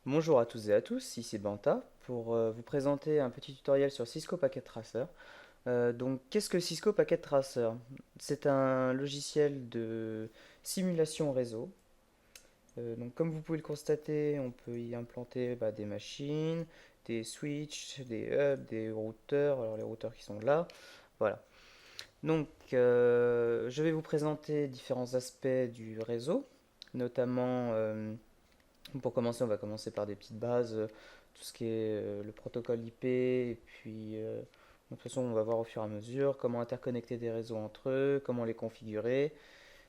Bonjour à tous et à tous, ici Banta pour vous présenter un petit tutoriel sur Cisco Packet Tracer. Donc, qu'est-ce que Cisco Packet Tracer? C'est un logiciel de simulation réseau. Donc, comme vous pouvez le constater, on peut y implanter des machines, des switches, des hubs, des routeurs. Alors, les routeurs qui sont là, voilà. Donc, je vais vous présenter différents aspects du réseau, notamment pour commencer, on va commencer par des petites bases, tout ce qui est le protocole IP, et puis de toute façon, on va voir au fur et à mesure comment interconnecter des réseaux entre eux, comment les configurer.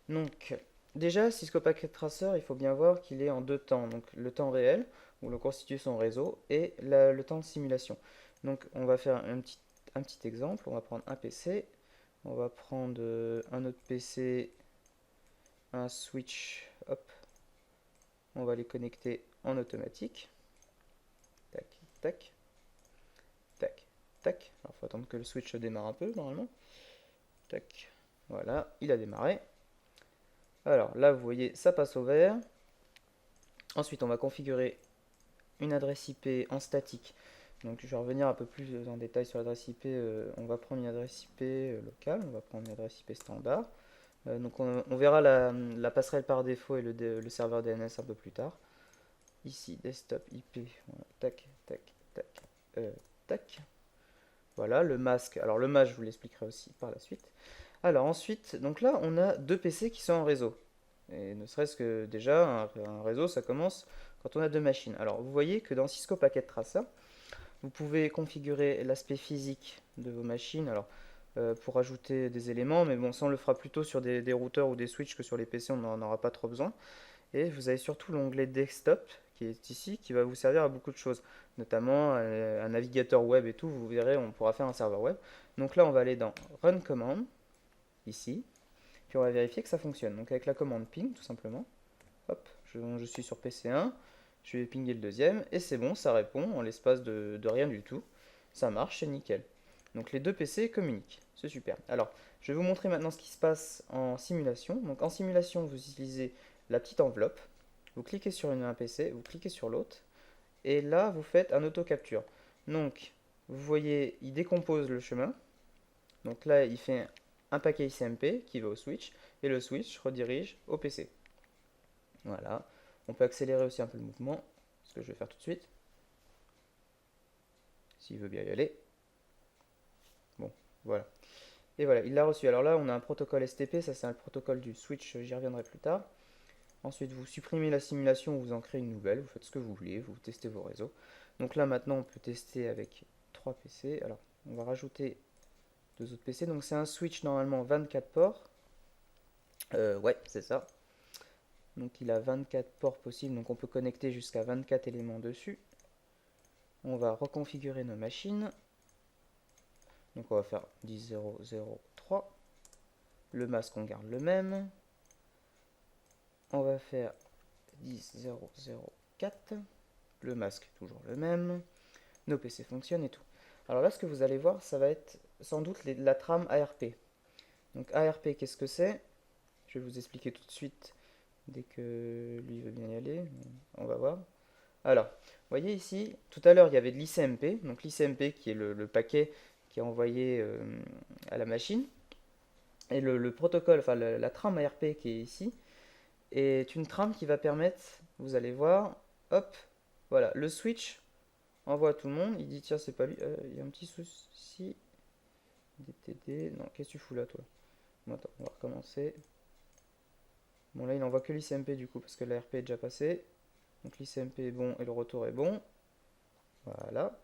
Donc, déjà, Cisco Packet Tracer, il faut bien voir qu'il est en deux temps. Donc, le temps réel, où l'on constitue son réseau, et le temps de simulation. Donc, on va faire un petit exemple. On va prendre un PC, on va prendre un autre PC, un switch, hop, on va les connecter en automatique. Tac, tac, tac, tac. Alors, il faut attendre que le switch se démarre un peu, normalement. Tac, voilà, il a démarré. Alors là, vous voyez, ça passe au vert. Ensuite, on va configurer une adresse IP en statique. Donc, je vais revenir un peu plus en détail sur l'adresse IP. On va prendre une adresse IP locale, on va prendre une adresse IP standard. Donc, on verra la passerelle par défaut et le serveur DNS un peu plus tard. Ici, desktop IP, voilà, tac, tac, tac, tac. Voilà, le masque. Alors le masque, je vous l'expliquerai aussi par la suite. Alors ensuite, donc là, on a deux PC qui sont en réseau. Et ne serait-ce que déjà, un réseau, ça commence quand on a deux machines. Alors vous voyez que dans Cisco Packet Tracer, vous pouvez configurer l'aspect physique de vos machines. Alors pour ajouter des éléments, mais bon, ça on le fera plutôt sur des routeurs ou des switches que sur les PC, on n'en aura pas trop besoin. Et vous avez surtout l'onglet Desktop qui est ici, qui va vous servir à beaucoup de choses, notamment un navigateur web et tout. Vous verrez, on pourra faire un serveur web. Donc là, on va aller dans Run Command, ici, puis on va vérifier que ça fonctionne. Donc avec la commande ping, tout simplement, hop, je suis sur PC1, je vais pinguer le deuxième, et c'est bon, ça répond en l'espace de rien du tout. Ça marche, c'est nickel. Donc les deux PC communiquent, c'est super. Alors, je vais vous montrer maintenant ce qui se passe en simulation. Donc en simulation, vous utilisez la petite enveloppe, vous cliquez sur un PC, vous cliquez sur l'autre, et là, vous faites un auto-capture. Donc, vous voyez, il décompose le chemin. Donc là, il fait un paquet ICMP qui va au switch, et le switch redirige au PC. Voilà. On peut accélérer aussi un peu le mouvement, ce que je vais faire tout de suite, s'il veut bien y aller. Bon, voilà. Et voilà, il l'a reçu. Alors là, on a un protocole STP, ça c'est un protocole du switch, j'y reviendrai plus tard. Ensuite, vous supprimez la simulation, vous en créez une nouvelle, vous faites ce que vous voulez, vous testez vos réseaux. Donc là, maintenant, on peut tester avec 3 PC. Alors, on va rajouter deux autres PC. Donc c'est un switch normalement 24 ports. Ouais, c'est ça. Donc il a 24 ports possibles, donc on peut connecter jusqu'à 24 éléments dessus. On va reconfigurer nos machines. Donc on va faire 10.0.0.3. Le masque, on garde le même. On va faire 10.0.0.4. Le masque, toujours le même. Nos PC fonctionnent et tout. Alors là, ce que vous allez voir, ça va être sans doute la trame ARP. Donc ARP, qu'est-ce que c'est? Je vais vous expliquer tout de suite dès que lui veut bien y aller. On va voir. Alors, vous voyez ici, tout à l'heure, il y avait de l'ICMP. Donc l'ICMP qui est le paquet qui est envoyé à la machine. Et le protocole, enfin la trame ARP qui est ici, est une trame qui va permettre, vous allez voir, hop, voilà, le switch envoie à tout le monde. Il dit, tiens, c'est pas lui, il y a un petit souci. DTD, non, qu'est-ce que tu fous là, toi? Bon, attends, on va recommencer. Bon, là, il envoie que l'ICMP du coup, parce que l'ARP est déjà passé. Donc l'ICMP est bon et le retour est bon. Voilà.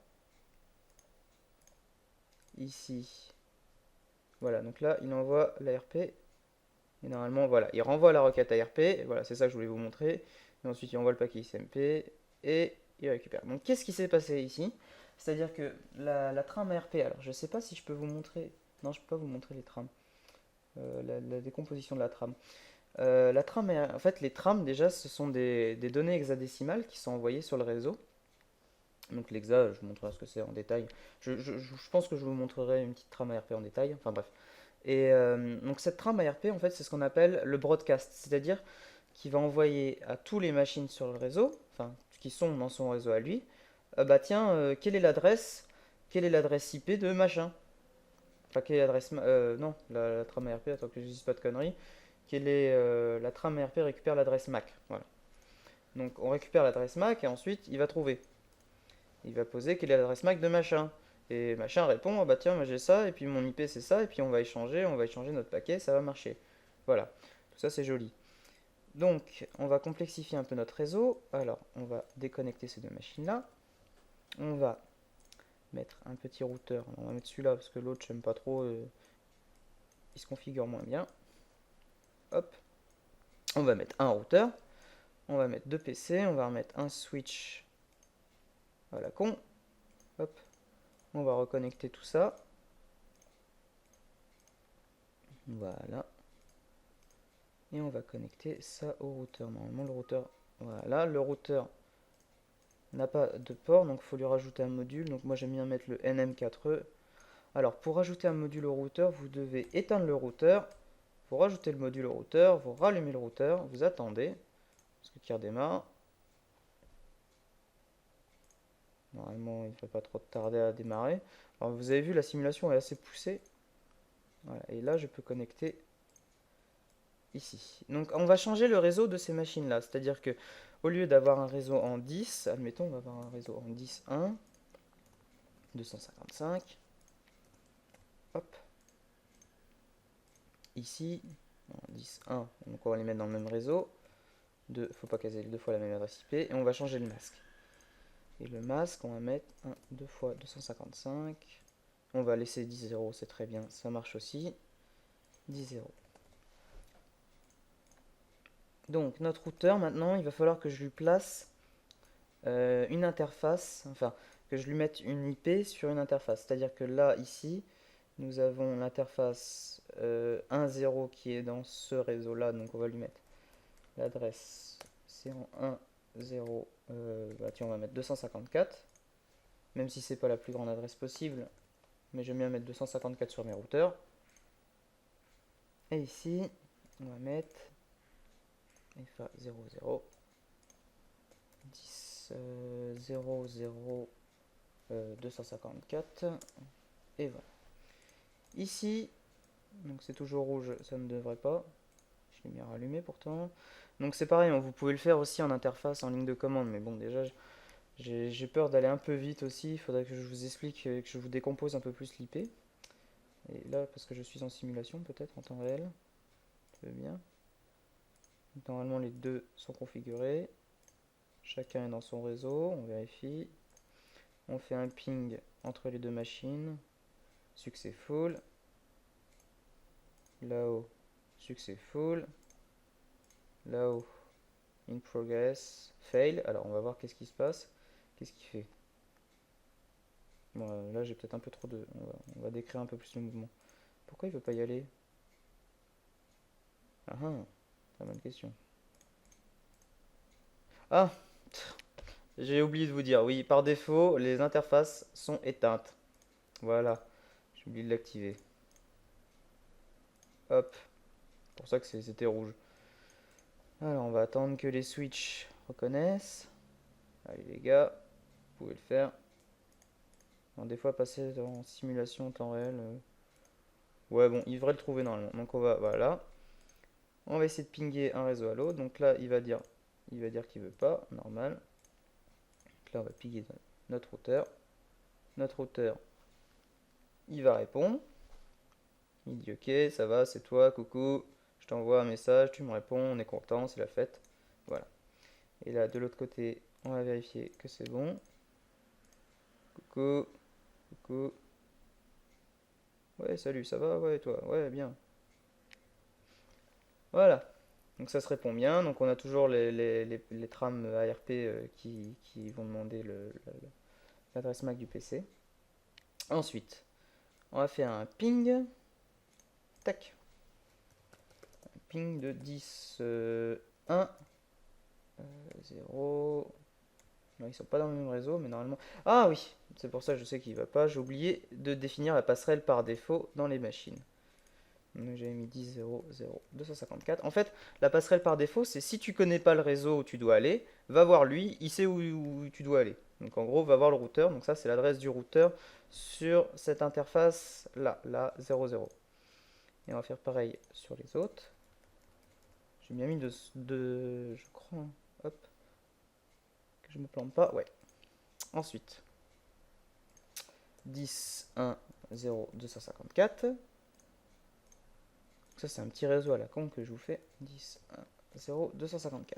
Ici. Voilà, donc là, il envoie l'ARP. Et normalement, voilà, il renvoie la requête ARP. Voilà, c'est ça que je voulais vous montrer. Et ensuite, il envoie le paquet ICMP et il récupère. Donc, qu'est-ce qui s'est passé ici? C'est-à-dire que la trame ARP, alors je ne sais pas si je peux vous montrer. Non, je ne peux pas vous montrer les trames. La décomposition de la trame. La trame, en fait, les trames, déjà, ce sont des données hexadécimales qui sont envoyées sur le réseau. Donc l'hexa, je vous montrerai ce que c'est en détail. Je pense que je vous montrerai une petite trame ARP en détail. Enfin bref. Et donc cette trame ARP, en fait, c'est ce qu'on appelle le broadcast, c'est-à-dire qu'il va envoyer à tous les machines sur le réseau, enfin, qui sont dans son réseau à lui, bah tiens, quelle est l'adresse IP de machin? Enfin, quelle est l'adresse, non, la trame ARP, attends que je dise pas de conneries. Quelle est la trame ARP récupère l'adresse MAC. Voilà. Donc on récupère l'adresse MAC et ensuite il va trouver. Il va poser quelle est l'adresse MAC de machin. Et machin répond, ah bah tiens, moi j'ai ça, et puis mon IP c'est ça, et puis on va échanger notre paquet, ça va marcher. Voilà, tout ça c'est joli. Donc, on va complexifier un peu notre réseau. Alors, on va déconnecter ces deux machines-là. On va mettre un petit routeur. On va mettre celui-là parce que l'autre, j'aime pas trop. Il se configure moins bien. Hop. On va mettre un routeur. On va mettre deux PC. On va remettre un switch à la con. Hop. On va reconnecter tout ça. Voilà. Et on va connecter ça au routeur. Normalement, le routeur. Voilà. Le routeur n'a pas de port, donc il faut lui rajouter un module. Donc moi, j'aime bien mettre le NM4E. Alors, pour rajouter un module au routeur, vous devez éteindre le routeur, vous rajoutez le module au routeur, vous rallumez le routeur, vous attendez, parce qu'il redémarre. Normalement, il ne fait pas trop tarder à démarrer. Alors, vous avez vu, la simulation est assez poussée. Voilà, et là, je peux connecter ici. Donc, on va changer le réseau de ces machines-là. C'est-à-dire que, au lieu d'avoir un réseau en 10, admettons, on va avoir un réseau en 10.1, 255. Hop. Ici, 10.1, donc on va les mettre dans le même réseau. Faut pas caser deux fois la même adresse IP. Et on va changer le masque. Et le masque, on va mettre 2 fois 255. On va laisser 10.0, c'est très bien, ça marche aussi. 10.0. Donc notre routeur, maintenant, il va falloir que je lui place une interface, enfin, que je lui mette une IP sur une interface. C'est-à-dire que là, ici, nous avons l'interface 1.0 qui est dans ce réseau-là, donc on va lui mettre l'adresse, c'est en 1.0, bah tiens, on va mettre 254, même si c'est pas la plus grande adresse possible, mais j'aime bien mettre 254 sur mes routeurs. Et ici, on va mettre FA00 10 00 254 et voilà. Ici, donc c'est toujours rouge, ça ne devrait pas. Je l'ai mis à rallumer pourtant. Donc c'est pareil, vous pouvez le faire aussi en interface, en ligne de commande, mais bon déjà j'ai peur d'aller un peu vite aussi. Il faudrait que je vous explique, que je vous décompose un peu plus l'IP. Et là, parce que je suis en simulation peut-être en temps réel, ça veut bien. Normalement les deux sont configurés. Chacun est dans son réseau, on vérifie. On fait un ping entre les deux machines. Successful. Là-haut, successful. Là-haut, in progress, fail. Alors on va voir qu'est-ce qui se passe. Qu'est-ce qu'il fait? Bon, là j'ai peut-être un peu trop de... On va décrire un peu plus le mouvement. Pourquoi il veut pas y aller? Ah ah, très bonne question. Ah, j'ai oublié de vous dire, oui, par défaut, les interfaces sont éteintes. Voilà, j'ai oublié de l'activer. Hop, c'est pour ça que c'était rouge. Alors, on va attendre que les switches reconnaissent. Allez les gars, vous pouvez le faire. Alors, des fois, passer en simulation en temps réel. Ouais, bon, il devrait le trouver normalement. Donc, voilà. On va essayer de pinguer un réseau à l'autre. Donc là, il va dire qu'il veut pas, normal. Donc là, on va pinguer notre routeur. Notre routeur, il va répondre. Il dit ok, ça va, c'est toi, coucou. Je t'envoie un message, tu me réponds, on est content, c'est la fête. Voilà. Et là, de l'autre côté, on va vérifier que c'est bon. Coucou, coucou. Ouais, salut, ça va? Ouais, toi? Ouais, bien. Voilà. Donc ça se répond bien. Donc on a toujours les trames ARP qui vont demander l'adresse MAC du PC. Ensuite, on va faire un ping. Tac. Un ping de 10, 1, 0. Non, ils sont pas dans le même réseau, mais normalement... Ah oui, c'est pour ça que je sais qu'il va pas. J'ai oublié de définir la passerelle par défaut dans les machines. J'avais mis 10.0.0.254. En fait, la passerelle par défaut, c'est si tu connais pas le réseau où tu dois aller, va voir lui, il sait où tu dois aller. Donc en gros, va voir le routeur. Donc ça, c'est l'adresse du routeur sur cette interface là, là, 00. Et on va faire pareil sur les autres. J'ai bien mis je crois, hein. Hop, que je me plante pas. Ouais. Ensuite, 10.1.0.254. Ça, c'est un petit réseau à la con que je vous fais. 10.1.0.254.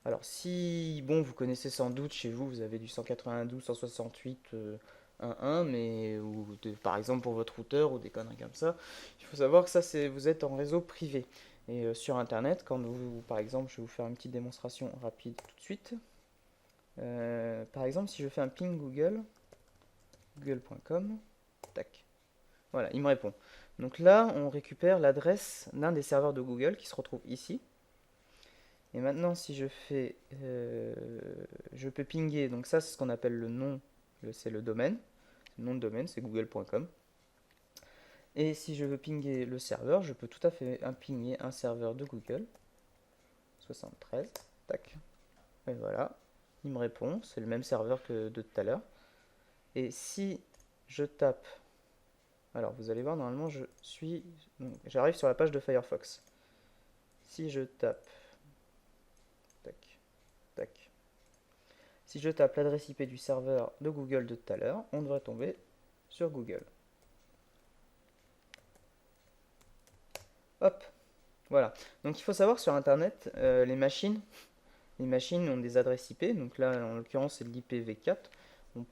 Alors, si, bon, vous connaissez sans doute chez vous, vous avez du 192, 168, 1.1, mais, par exemple pour votre routeur ou des conneries comme ça, il faut savoir que ça, vous êtes en réseau privé. Et sur Internet, quand vous, par exemple, je vais vous faire une petite démonstration rapide tout de suite. Par exemple, si je fais un ping Google, google.com, tac, voilà, il me répond. Donc là, on récupère l'adresse d'un des serveurs de Google qui se retrouve ici. Et maintenant, si je fais, je peux pinguer, donc ça c'est ce qu'on appelle le nom, c'est le domaine, le nom de domaine, c'est google.com. Et si je veux pinguer le serveur, je peux tout à fait pinguer un serveur de Google, 73, tac, et voilà, il me répond, c'est le même serveur que de tout à l'heure. Et si je tape, alors vous allez voir, normalement j'arrive sur la page de Firefox. Si je tape, tac, tac, si je tape l'adresse IP du serveur de Google de tout à l'heure, on devrait tomber sur Google. Hop, voilà. Donc il faut savoir sur Internet, les machines ont des adresses IP. Donc là, en l'occurrence, c'est de l'IPv4.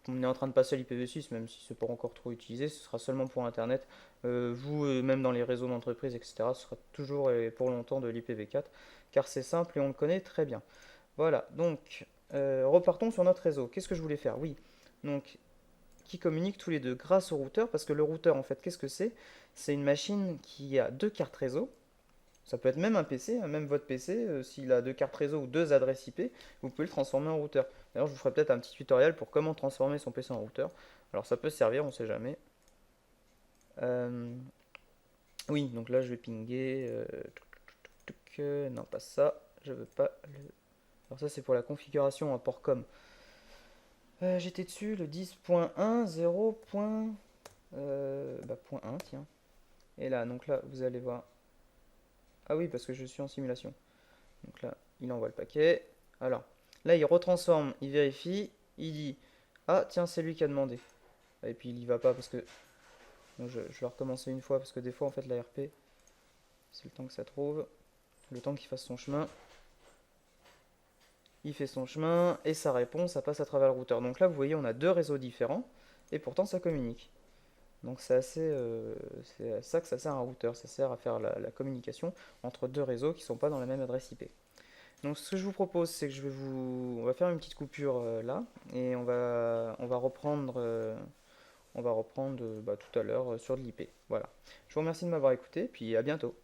On est en train de passer à l'IPv6, même si c'est pas encore trop utilisé. Ce sera seulement pour Internet. Vous, même dans les réseaux d'entreprise, etc., ce sera toujours et pour longtemps de l'IPv4, car c'est simple et on le connaît très bien. Voilà, donc repartons sur notre réseau. Qu'est-ce que je voulais faire? Oui, donc qui communiquent tous les deux grâce au routeur, parce que le routeur, en fait, qu'est-ce que c'est? C'est une machine qui a deux cartes réseau. Ça peut être même un PC, hein, même votre PC, s'il a deux cartes réseau ou deux adresses IP, vous pouvez le transformer en routeur. D'ailleurs, je vous ferai peut-être un petit tutoriel pour comment transformer son PC en routeur. Alors ça peut servir, on ne sait jamais. Euh, oui, donc là je vais pinguer. Non, pas ça. Je veux pas le. Alors ça c'est pour la configuration à port com. J'étais dessus, le 10.1.0. Point 1, tiens. Et là, donc là, vous allez voir. Ah oui, parce que je suis en simulation. Donc là, il envoie le paquet. Alors, là, il retransforme, il vérifie, il dit ah, tiens, c'est lui qui a demandé. Et puis il y va pas parce que. Donc, je vais recommencer une fois parce que des fois, en fait, l'ARP, c'est le temps que ça trouve. Le temps qu'il fasse son chemin. Il fait son chemin et ça répond, ça passe à travers le routeur. Donc là, vous voyez, on a deux réseaux différents et pourtant ça communique. Donc c'est à ça que ça sert un routeur, ça sert à faire la communication entre deux réseaux qui ne sont pas dans la même adresse IP. Donc ce que je vous propose, c'est que on va faire une petite coupure là et on va reprendre tout à l'heure sur de l'IP. Voilà. Je vous remercie de m'avoir écouté, puis à bientôt.